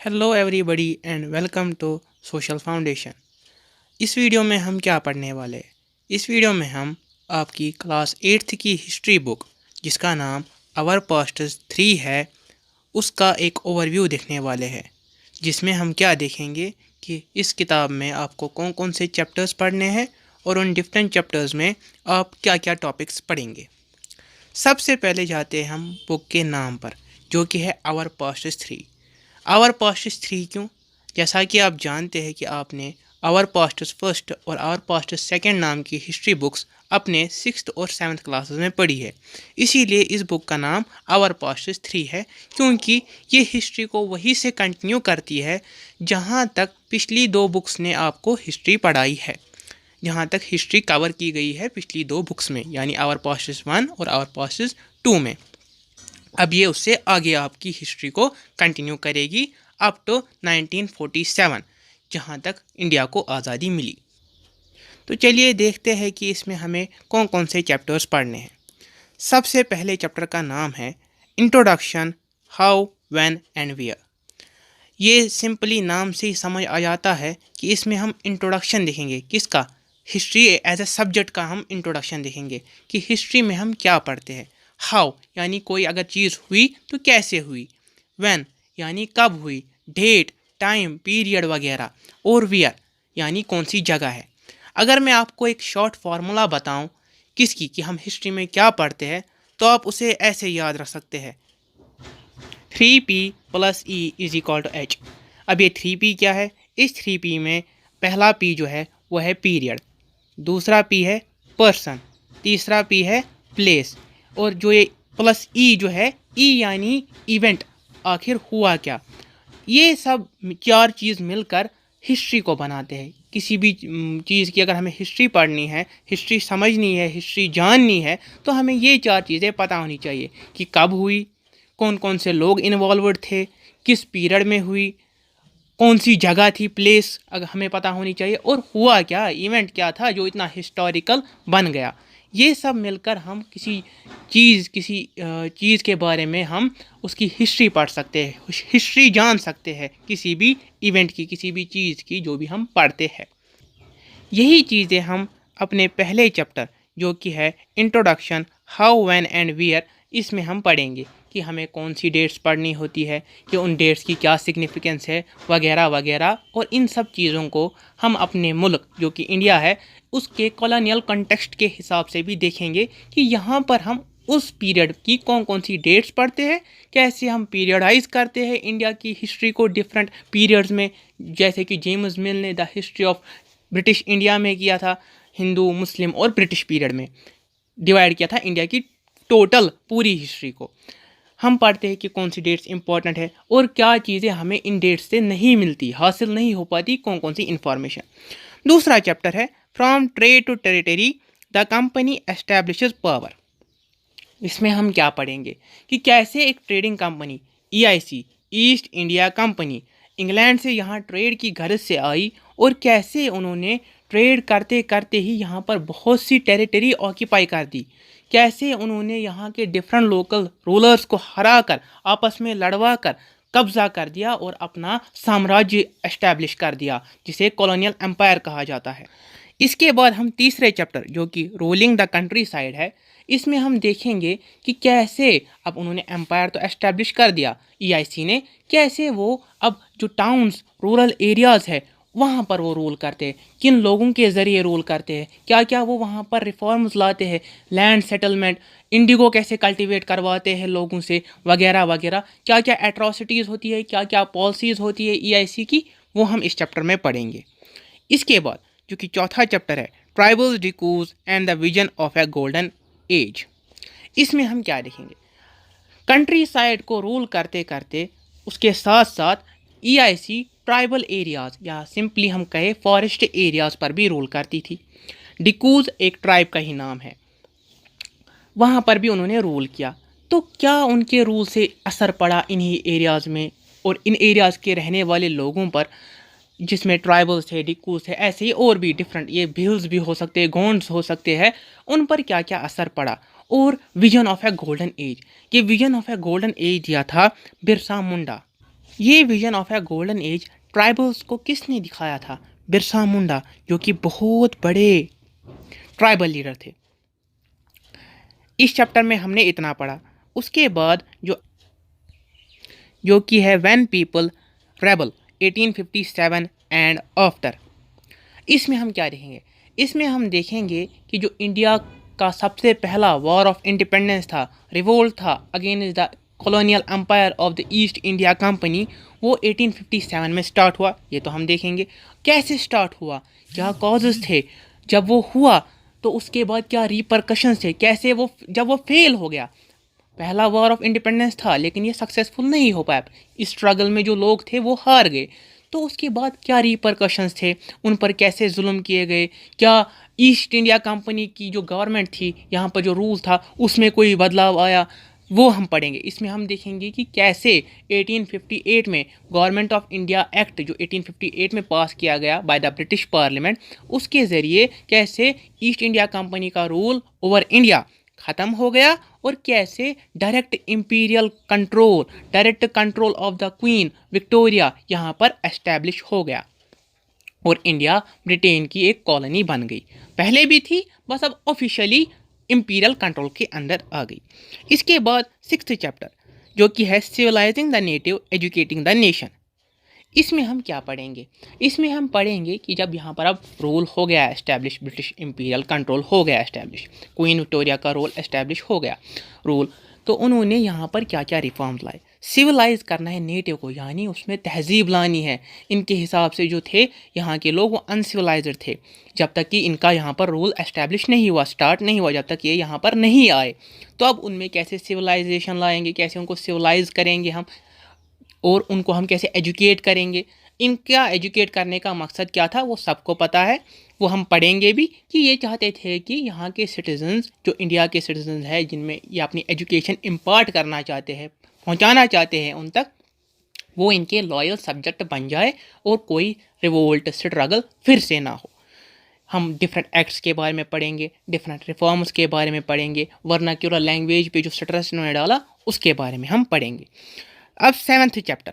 Hello everybody and welcome to social foundation. इस video में हम क्या पढ़ने वाले हैं? इस वीडियो में हम आपकी क्लास 8th की हिस्ट्री बुक जिसका नाम आवर पास्टर्स 3 है उसका एक ओवरव्यू देखने वाले हैं, जिसमें हम क्या देखेंगे कि इस किताब में आपको कौन कौन से चैप्टर्स पढ़ने हैं और उन डिफरेंट चैप्टर्स में आप क्या क्या टॉपिक्स पढ़ेंगे। सबसे पहले जाते हैं हम बुक के नाम पर, जो कि है आवर पास्टर्स 3। आवर पास्टर्स 3 क्यों? जैसा कि आप जानते हैं कि आपने आवर पास्टर्स फर्स्ट और आवर पास्टर्स सेकंड नाम की हिस्ट्री बुक्स अपने 6th और 7th क्लासेस में पढ़ी है। इसीलिए इस बुक का नाम आवर पास्टर्स 3 है, क्योंकि ये हिस्ट्री को वहीं से कंटिन्यू करती है जहाँ तक पिछली दो बुक्स ने आपको हिस्ट्री पढ़ाई है, जहाँ तक हिस्ट्री कवर की गई है पिछली दो बुक्स में, यानी आवर पास्टर्स 1 और आवर पास्टर्स 2 में। अब ये उससे आगे आपकी हिस्ट्री को कंटिन्यू करेगी अप टू 1947, जहाँ तक इंडिया को आज़ादी मिली। तो चलिए देखते हैं कि इसमें हमें कौन कौन से चैप्टर्स पढ़ने हैं। सबसे पहले चैप्टर का नाम है introduction, how, when and where. ये सिंपली नाम से ही समझ आ जाता है कि इसमें हम इंट्रोडक्शन देखेंगे। किसका? हिस्ट्री एज ए सब्जेक्ट का हम इंट्रोडक्शन देखेंगे कि हिस्ट्री में हम क्या पढ़ते हैं। हाउ यानी कोई अगर चीज़ हुई तो कैसे हुई। व्हेन यानी कब हुई, डेट, टाइम, पीरियड वगैरह। और वेयर यानी कौन सी जगह है। अगर मैं आपको एक शॉर्ट फार्मूला बताऊं किसकी कि हम हिस्ट्री में क्या पढ़ते हैं, तो आप उसे ऐसे याद रख सकते हैं, 3P + E = H। अब ये 3P क्या है? इस 3P में पहला P जो है वो है पीरियड, दूसरा P है पर्सन, तीसरा P है प्लेस, और जो ये +E जो है, E यानी इवेंट, आखिर हुआ क्या। ये सब चार चीज़ मिलकर हिस्ट्री को बनाते हैं। किसी भी चीज़ की अगर हमें हिस्ट्री पढ़नी है, हिस्ट्री समझनी है, हिस्ट्री जाननी है, तो हमें ये चार चीज़ें पता होनी चाहिए कि कब हुई, कौन कौन से लोग इन्वॉल्वड थे, किस पीरियड में हुई, कौन सी जगह थी, प्लेस अगर हमें पता होनी चाहिए, और हुआ क्या, इवेंट क्या था जो इतना हिस्टोरिकल बन गया। ये सब मिलकर हम किसी चीज़ के बारे में हम उसकी हिस्ट्री पढ़ सकते हैं, हिस्ट्री जान सकते हैं, किसी भी इवेंट की, किसी भी चीज़ की जो भी हम पढ़ते हैं। यही चीज़ें हम अपने पहले चैप्टर जो कि है introduction, how, when and where, इसमें हम पढ़ेंगे कि हमें कौन सी डेट्स पढ़नी होती है, कि उन डेट्स की क्या सिग्निफिकेंस है वगैरह वगैरह। और इन सब चीज़ों को हम अपने मुल्क जो कि इंडिया है उसके कॉलोनियल कॉन्टेक्स्ट के हिसाब से भी देखेंगे कि यहाँ पर हम उस पीरियड की कौन कौन सी डेट्स पढ़ते हैं, कैसे हम पीरियडाइज करते हैं इंडिया की हिस्ट्री को डिफरेंट पीरियड्स में। जैसे कि जेम्स मिल ने the history of British India में किया था, हिंदू, मुस्लिम और ब्रिटिश पीरियड में डिवाइड किया था इंडिया की टोटल पूरी हिस्ट्री को। हम पढ़ते हैं कि कौन सी डेट्स इंपॉर्टेंट है और क्या चीज़ें हमें इन डेट्स से नहीं मिलती, हासिल नहीं हो पाती, कौन कौन सी इंफॉर्मेशन। दूसरा चैप्टर है from trade to territory, the company establishes power. इसमें हम क्या पढ़ेंगे कि कैसे एक trading company EIC, East India Company, England से यहाँ ट्रेड की गर्ज से आई और कैसे उन्होंने ट्रेड करते करते ही यहाँ पर बहुत सी टेरिटरी ऑक्यूपाई कर दी, कैसे उन्होंने यहाँ के डिफरेंट लोकल रूलर्स को हरा कर, आपस में लड़वा कर कब्जा कर दिया और अपना साम्राज्य एस्टैब्लिश कर दिया, जिसे कॉलोनियल एम्पायर कहा जाता है। इसके बाद हम तीसरे चैप्टर जो कि रूलिंग द कंट्री साइड है, इसमें हम देखेंगे कि कैसे अब उन्होंने एम्पायर तो एस्टैब्लिश कर दिया EIC ने, कैसे वो अब जो टाउन्स, रूरल एरियाज़ है वहाँ पर वो रूल करते हैं, किन लोगों के ज़रिए रूल करते हैं, क्या क्या वो वहाँ पर रिफॉर्म्स लाते हैं, लैंड सेटलमेंट, इंडिगो कैसे कल्टीवेट करवाते हैं लोगों से वगैरह वगैरह, क्या क्या एट्रॉसिटीज़ होती है, क्या क्या पॉलिसीज़ होती है EIC की, वो हम इस चैप्टर में पढ़ेंगे। इसके बाद जो कि चौथा चैप्टर है tribals, dikus and the vision of a golden age. इसमें हम क्या देखेंगे, कंट्री साइड को रूल करते करते उसके साथ साथ EIC ट्राइबल एरियाज़ या सिंपली हम कहें फॉरेस्ट एरियाज़ पर भी रूल करती थी। डिकूज एक ट्राइब का ही नाम है, वहाँ पर भी उन्होंने रूल किया। तो क्या उनके रूल से असर पड़ा इन्हीं एरियाज़ में और इन एरियाज़ के रहने वाले लोगों पर, जिसमें ट्राइबल्स थे, डिकूज थे, ऐसे ही और भी डिफरेंट, ये भिल्स भी हो सकते हैं, गोंड्स हो सकते हैं, उन पर क्या क्या असर पड़ा। और vision of a golden age, कि vision of a golden age दिया था बिरसा मुंडा, ये vision of a golden age tribals को किसने दिखाया था? बिरसा मुंडा, जो कि बहुत बड़े ट्राइबल लीडर थे। इस चैप्टर में हमने इतना पढ़ा। उसके बाद जो कि है when people rebel 1857 and after. इसमें हम क्या देखेंगे? इसमें हम देखेंगे कि जो इंडिया का सबसे पहला वॉर ऑफ इंडिपेंडेंस था, रिवोल्ट था against the colonial empire of the East India Company, वो 1857 में स्टार्ट हुआ। ये तो हम देखेंगे कैसे स्टार्ट हुआ, क्या कॉजेज़ थे, जब वो हुआ तो उसके बाद क्या रिपरकशंस थे, कैसे वो जब वो फेल हो गया। पहला वॉर ऑफ इंडिपेंडेंस था लेकिन ये सक्सेसफुल नहीं हो पाया। इस स्ट्रगल में जो लोग थे वो हार गए। तो उसके बाद क्या रिपरकशंस थे, उन पर कैसे जुल्म किए गए, क्या ईस्ट इंडिया कंपनी की जो गवर्नमेंट थी, यहाँ पर जो रूल था उसमें कोई बदलाव आया, वो हम पढ़ेंगे। इसमें हम देखेंगे कि कैसे 1858 में गवर्नमेंट ऑफ इंडिया एक्ट जो 1858 में पास किया गया बाय द ब्रिटिश पार्लियामेंट, उसके ज़रिए कैसे ईस्ट इंडिया कंपनी का रूल ओवर इंडिया ख़त्म हो गया और कैसे direct control of the queen Victoria यहाँ पर एस्टैब्लिश हो गया और इंडिया ब्रिटेन की एक कॉलोनी बन गई। पहले भी थी, बस अब ऑफिशियली इंपीरियल कंट्रोल के अंदर आ गई। इसके बाद 6th चैप्टर जो कि है civilising the native educating the nation. इसमें हम क्या पढ़ेंगे? इसमें हम पढ़ेंगे कि जब यहाँ पर अब रूल हो गया एस्टैब्लिश, ब्रिटिश इंपीरियल कंट्रोल हो गया एस्टैब्लिश, क्वीन विक्टोरिया का रोल एस्टैब्लिश हो गया रूल, तो उन्होंने यहाँ पर क्या क्या रिफॉर्म्स लाए। सिविलाइज करना है नेटिव को, यानी उसमें तहजीब लानी है। इनके हिसाब से जो थे यहाँ के लोग वो अनसिविलाइज्ड थे जब तक कि इनका यहाँ पर रूल एस्टैब्लिश नहीं हुआ, स्टार्ट नहीं हुआ, जब तक ये यहाँ पर नहीं आए। तो अब उनमें कैसे सिविलाइजेशन लाएंगे, कैसे उनको सिविलाइज करेंगे हम, और उनको हम कैसे एजुकेट करेंगे। इनका एजुकेट करने का मकसद क्या था वो सबको पता है, वो हम पढ़ेंगे भी कि ये चाहते थे कि यहाँ के सिटीजन्स जो इंडिया के सिटीजन्स हैं जिनमें ये अपनी एजुकेशन इम्पार्ट करना चाहते हैं, पहुँचाना चाहते हैं उन तक, वो इनके लॉयल सब्जेक्ट बन जाए और कोई रिवोल्ट स्ट्रगल फिर से ना हो। हम डिफरेंट एक्ट्स के बारे में पढ़ेंगे, डिफरेंट रिफॉर्म्स के बारे में पढ़ेंगे, वर्नाक्यूलर लैंग्वेज पे जो स्ट्रेस इन्होंने डाला उसके बारे में हम पढ़ेंगे। अब 7th चैप्टर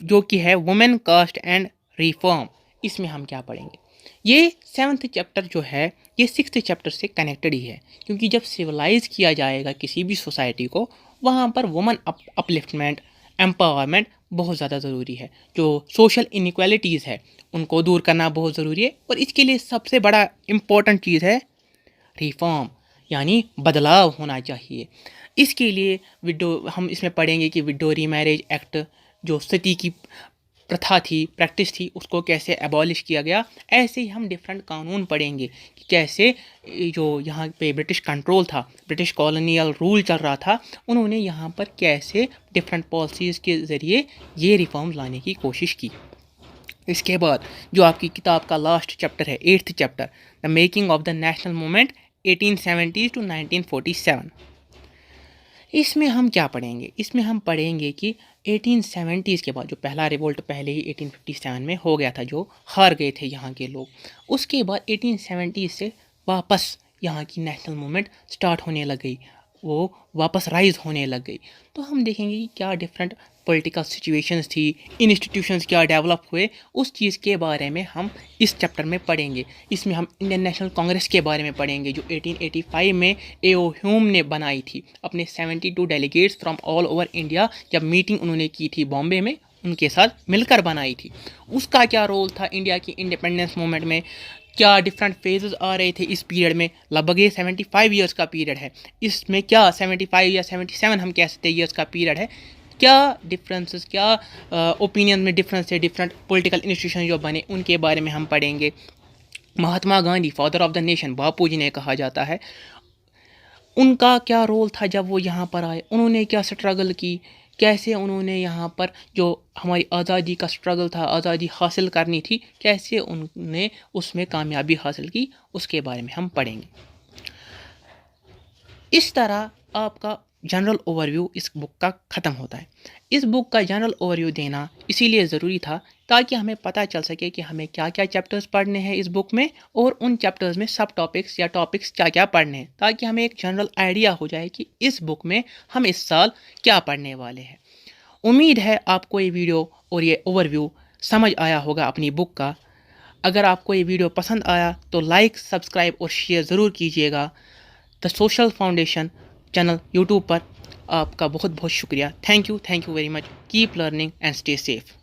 जो कि है वुमेन कास्ट एंड रिफॉर्म। इसमें हम क्या पढ़ेंगे? ये 7th चैप्टर जो है ये 6th चैप्टर से कनेक्टेड ही है, क्योंकि जब सिविलाइज किया जाएगा किसी भी सोसाइटी को, वहाँ पर वुमेन अपलिफ्टमेंट, एम्पावरमेंट बहुत ज़्यादा ज़रूरी है। जो सोशल इनइक्वालिटीज़ है उनको दूर करना बहुत ज़रूरी है, और इसके लिए सबसे बड़ा इम्पोर्टेंट चीज़ है रिफॉर्म, यानी बदलाव होना चाहिए। इसके लिए हम इसमें पढ़ेंगे कि विडो रीमैरिज एक्ट, जो सती की प्रथा थी, प्रैक्टिस थी, उसको कैसे एबॉलिश किया गया। ऐसे ही हम डिफरेंट कानून पढ़ेंगे कि कैसे जो यहाँ पे ब्रिटिश कंट्रोल था, ब्रिटिश कॉलोनियल रूल चल रहा था, उन्होंने यहाँ पर कैसे डिफरेंट पॉलिसीज़ के ज़रिए ये रिफॉर्म लाने की कोशिश की। इसके बाद जो आपकी किताब का लास्ट चैप्टर है 8th chapter, the making of the national movement 1870 to 1947। इसमें हम क्या पढ़ेंगे? इसमें हम पढ़ेंगे कि 1870s के बाद जो पहला रिवोल्ट पहले ही 1857 में हो गया था, जो हार गए थे यहाँ के लोग, उसके बाद 1870 से वापस यहाँ की नेशनल मूवमेंट स्टार्ट होने लग गई, वो वापस राइज होने लग गई। तो हम देखेंगे कि क्या डिफरेंट पॉलिटिकल सिचुएशंस थी, इंस्टीट्यूशंस क्या डेवलप हुए, उस चीज़ के बारे में हम इस चैप्टर में पढ़ेंगे। इसमें हम इंडियन नेशनल कांग्रेस के बारे में पढ़ेंगे जो 1885 में ए.ओ. ह्यूम ने बनाई थी, अपने 72 delegates from all over India, जब मीटिंग उन्होंने की थी बॉम्बे में, उनके साथ मिलकर बनाई थी। उसका क्या रोल था इंडिया की इंडिपेंडेंस मूवमेंट में, क्या डिफरेंट फेजेस आ रहे थे इस पीरियड में। लगभग ये 75 ईयर्स का पीरियड है, इसमें क्या 75 या 77 हम कह सकते हैं ईयर्स का पीरियड है, क्या डिफरेंसेस, क्या ओपिनियन में डिफरेंस है, डिफरेंट पॉलिटिकल इंस्टीट्यूशन जो बने उनके बारे में हम पढ़ेंगे। Mahatma Gandhi, father of the nation, Bapu ji ने कहा जाता है, उनका क्या रोल था जब वो यहाँ पर आए, उन्होंने क्या स्ट्रगल की, कैसे उन्होंने यहाँ पर जो हमारी आज़ादी का स्ट्रगल था, आज़ादी हासिल करनी थी, कैसे उन्होंने उसमें कामयाबी हासिल की, उसके बारे में हम पढ़ेंगे। इस तरह आपका जनरल ओवरव्यू इस बुक का ख़त्म होता है। इस बुक का जनरल ओवरव्यू देना इसीलिए ज़रूरी था ताकि हमें पता चल सके कि हमें क्या क्या चैप्टर्स पढ़ने हैं इस बुक में, और उन चैप्टर्स में सब टॉपिक्स या टॉपिक्स क्या क्या पढ़ने हैं, ताकि हमें एक जनरल आइडिया हो जाए कि इस बुक में हम इस साल क्या पढ़ने वाले हैं। उम्मीद है आपको ये वीडियो और ये ओवरव्यू समझ आया होगा अपनी बुक का। अगर आपको ये वीडियो पसंद आया तो लाइक, सब्सक्राइब और शेयर ज़रूर कीजिएगा। The social foundation channel YouTube पर आपका बहुत बहुत शुक्रिया। Thank you very much. Keep learning and stay safe.